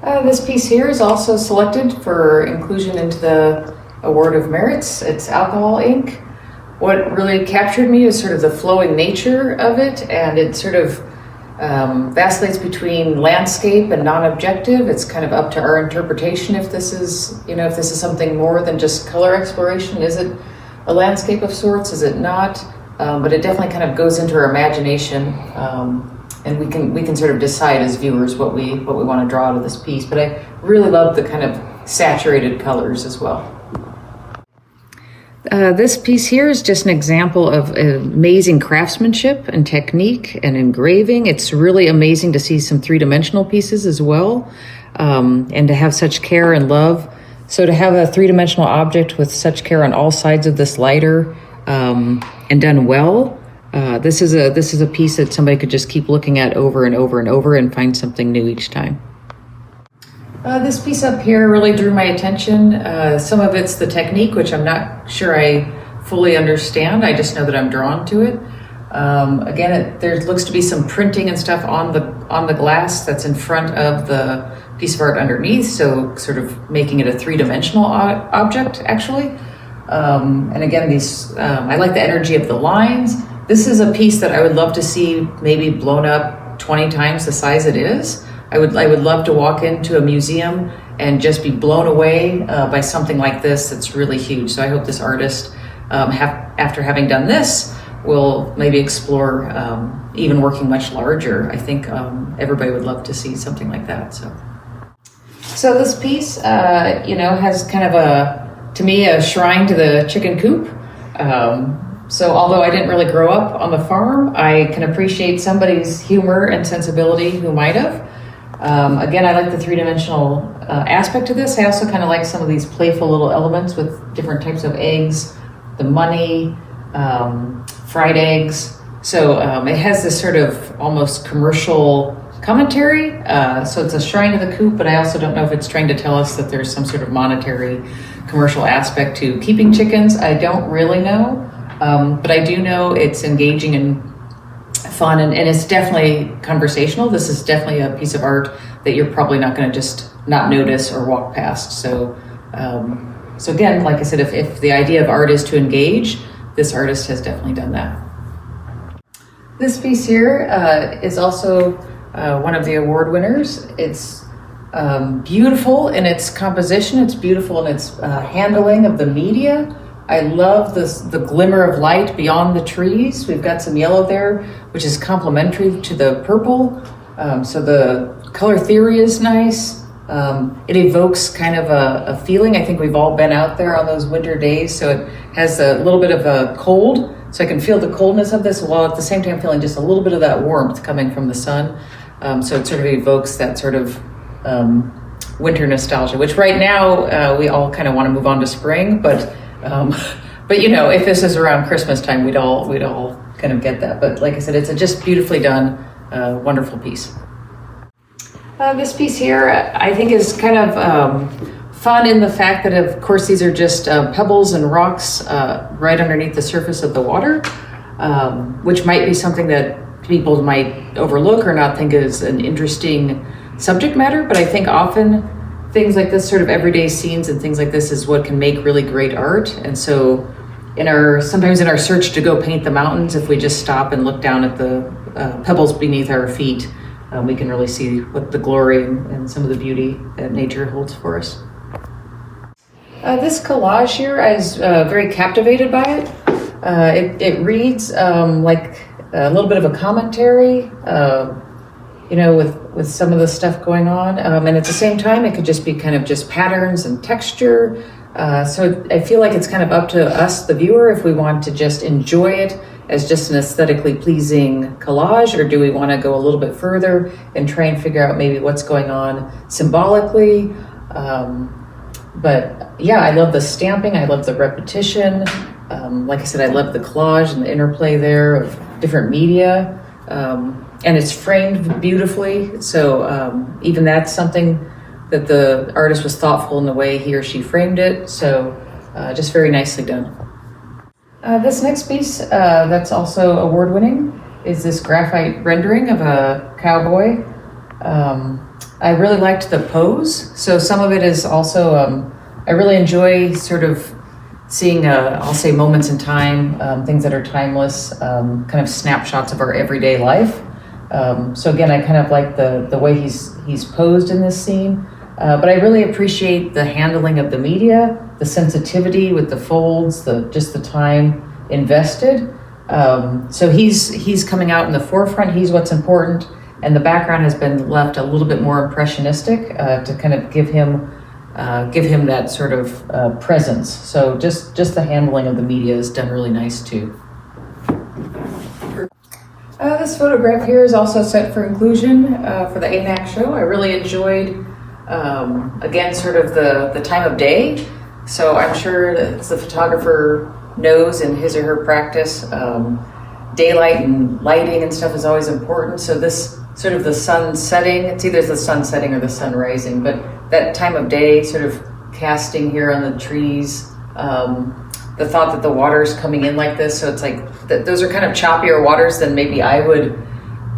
This piece here is also selected for inclusion into the Award of Merits. It's alcohol ink. What really captured me is sort of the flowing nature of it, and it sort of vacillates between landscape and non-objective. It's kind of up to our interpretation if this is, if this is something more than just color exploration. Is it a landscape of sorts? Is it not? But it definitely kind of goes into our imagination, and we can sort of decide as viewers what we want to draw out of this piece. But I really love the kind of saturated colors as well. This piece here is just an example of amazing craftsmanship and technique and engraving. It's really amazing to see some three-dimensional pieces as well, and to have such care and love. So to have a three-dimensional object with such care on all sides of this lighter, and done well, this is a piece that somebody could just keep looking at over and over and over and find something new each time. This piece up here really drew my attention. Some of it's the technique, which I'm not sure I fully understand. I just know that I'm drawn to it. Again, there looks to be some printing and stuff on the glass that's in front of the piece of art underneath, so sort of making it a three-dimensional object, actually. And again, I like the energy of the lines. This is a piece that I would love to see maybe blown up 20 times the size it is. I would love to walk into a museum and just be blown away by something like this that's really huge. So I hope this artist, after having done this, will maybe explore even working much larger. I think everybody would love to see something like that. So this piece, has kind of to me, a shrine to the chicken coop. So although I didn't really grow up on the farm, I can appreciate somebody's humor and sensibility who might have. Again, I like the three-dimensional aspect to this. I also kind of like some of these playful little elements with different types of eggs, the money, fried eggs. So it has this sort of almost commercial commentary. So it's a shrine to the coop, but I also don't know if it's trying to tell us that there's some sort of monetary commercial aspect to keeping chickens. I don't really know, but I do know it's engaging and fun, and it's definitely conversational. This is definitely a piece of art that you're probably not going to just not notice or walk past. So again, like I said, if the idea of art is to engage, this artist has definitely done that. This piece here is also one of the award winners. It's beautiful in its composition. It's beautiful in its handling of the media. I love the glimmer of light beyond the trees. We've got some yellow there, which is complementary to the purple. So the color theory is nice. It evokes kind of a feeling. I think we've all been out there on those winter days, so it has a little bit of a cold. So I can feel the coldness of this, while at the same time feeling just a little bit of that warmth coming from the sun. So it sort of evokes that sort of winter nostalgia, which right now we all kind of want to move on to spring, but if this is around Christmas time, we'd all kind of get that. But like I said, it's a just beautifully done, wonderful piece. This piece here, I think, is kind of fun in the fact that, of course, these are just pebbles and rocks right underneath the surface of the water, which might be something that people might overlook or not think is an interesting subject matter. But I think often things like this, sort of everyday scenes and things like this, is what can make really great art. And so sometimes in our search to go paint the mountains, if we just stop and look down at the pebbles beneath our feet, we can really see what the glory and some of the beauty that nature holds for us. This collage here, I was very captivated by it. It reads like a little bit of a commentary, with some of the stuff going on. And at the same time, it could just be kind of just patterns and texture. So I feel like it's kind of up to us, the viewer, if we want to just enjoy it as just an aesthetically pleasing collage, or do we want to go a little bit further and try and figure out maybe what's going on symbolically. But yeah, I love the stamping. I love the repetition. Like I said, I love the collage and the interplay there of different media. And it's framed beautifully. So even that's something that the artist was thoughtful in the way he or she framed it. So just very nicely done. This next piece that's also award winning is this graphite rendering of a cowboy. I really liked the pose. So some of it is also, I really enjoy sort of seeing, I'll say moments in time, things that are timeless, kind of snapshots of our everyday life. So again, I kind of like the way he's posed in this scene. But I really appreciate the handling of the media, the sensitivity with the folds, just the time invested. So he's coming out in the forefront. He's what's important, and the background has been left a little bit more impressionistic to kind of give him that sort of presence. So just the handling of the media is done really nice too. This photograph here is also set for inclusion for the ANAC show. I really enjoyed, again, sort of the time of day. So I'm sure that the photographer knows in his or her practice, daylight and lighting and stuff is always important. So this sort of the sun setting, it's either the sun setting or the sun rising, but that time of day sort of casting here on the trees, the thought that the water's coming in like this, so it's like those are kind of choppier waters than maybe I would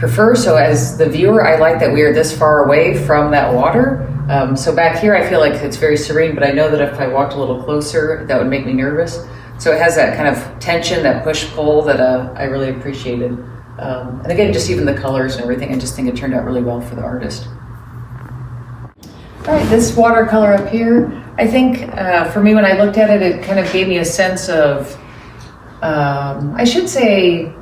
prefer. So as the viewer, I like that we are this far away from that water. So back here, I feel like it's very serene, but I know that if I walked a little closer, that would make me nervous. So it has that kind of tension, that push-pull that I really appreciated. And again, just even the colors and everything, I just think it turned out really well for the artist. All right, this watercolor up here, I think for me, when I looked at it, it kind of gave me a sense of, I should say,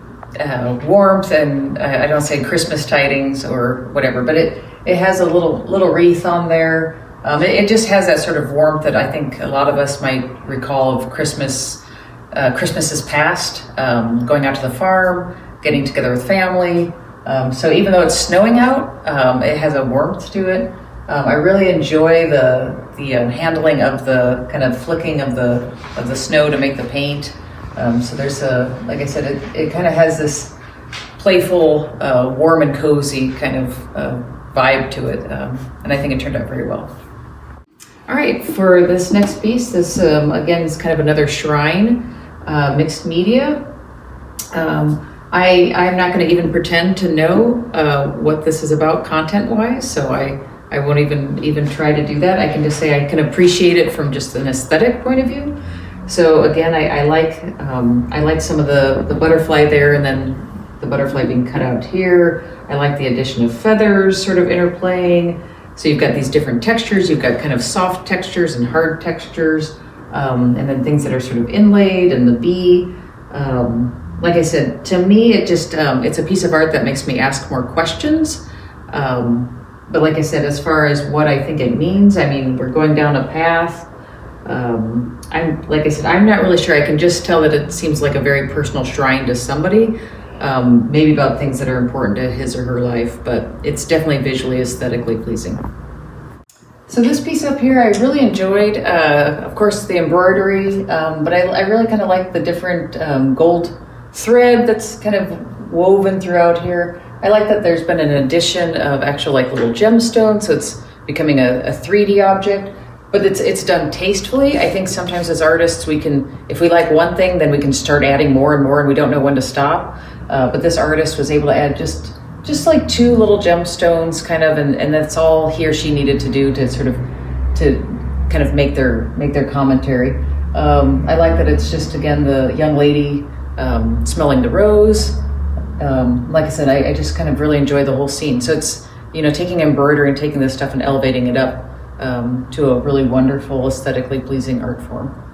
warmth, and I don't say Christmas tidings or whatever, but it has a little wreath on there. It just has that sort of warmth that I think a lot of us might recall of Christmas. Christmas is past, going out to the farm, getting together with family. So even though it's snowing out, it has a warmth to it. I really enjoy the handling of the kind of flicking of the snow to make the paint. So there's like I said, it kind of has this playful, warm and cozy kind of vibe to it. And I think it turned out very well. All right, for this next piece, this again is kind of another shrine, mixed media. I'm not going to even pretend to know what this is about content-wise, so I won't even try to do that. I can just say I can appreciate it from just an aesthetic point of view. So again, I like some of the butterfly there, and then the butterfly being cut out here. I like the addition of feathers sort of interplaying. So you've got these different textures. You've got kind of soft textures and hard textures, and then things that are sort of inlaid, and the bee. Like I said, to me, it just it's a piece of art that makes me ask more questions. But like I said, as far as what I think it means, I mean, we're going down a path. Like I said, I'm not really sure. I can just tell that it seems like a very personal shrine to somebody, maybe about things that are important to his or her life, but it's definitely visually, aesthetically pleasing. So this piece up here, I really enjoyed, of course, the embroidery, but I really kind of like the different gold thread that's kind of woven throughout here. I like that there's been an addition of actual like little gemstones, so it's becoming a 3D object, but it's done tastefully. I think sometimes as artists, we can, if we like one thing, then we can start adding more and more, and we don't know when to stop. But this artist was able to add just like 2 little gemstones kind of, and that's all he or she needed to do to sort of, to kind of make their commentary. I like that it's just, again, the young lady smelling the rose. Like I said, I just kind of really enjoy the whole scene. So it's, you know, taking embroidery and taking this stuff and elevating it up to a really wonderful, aesthetically pleasing art form.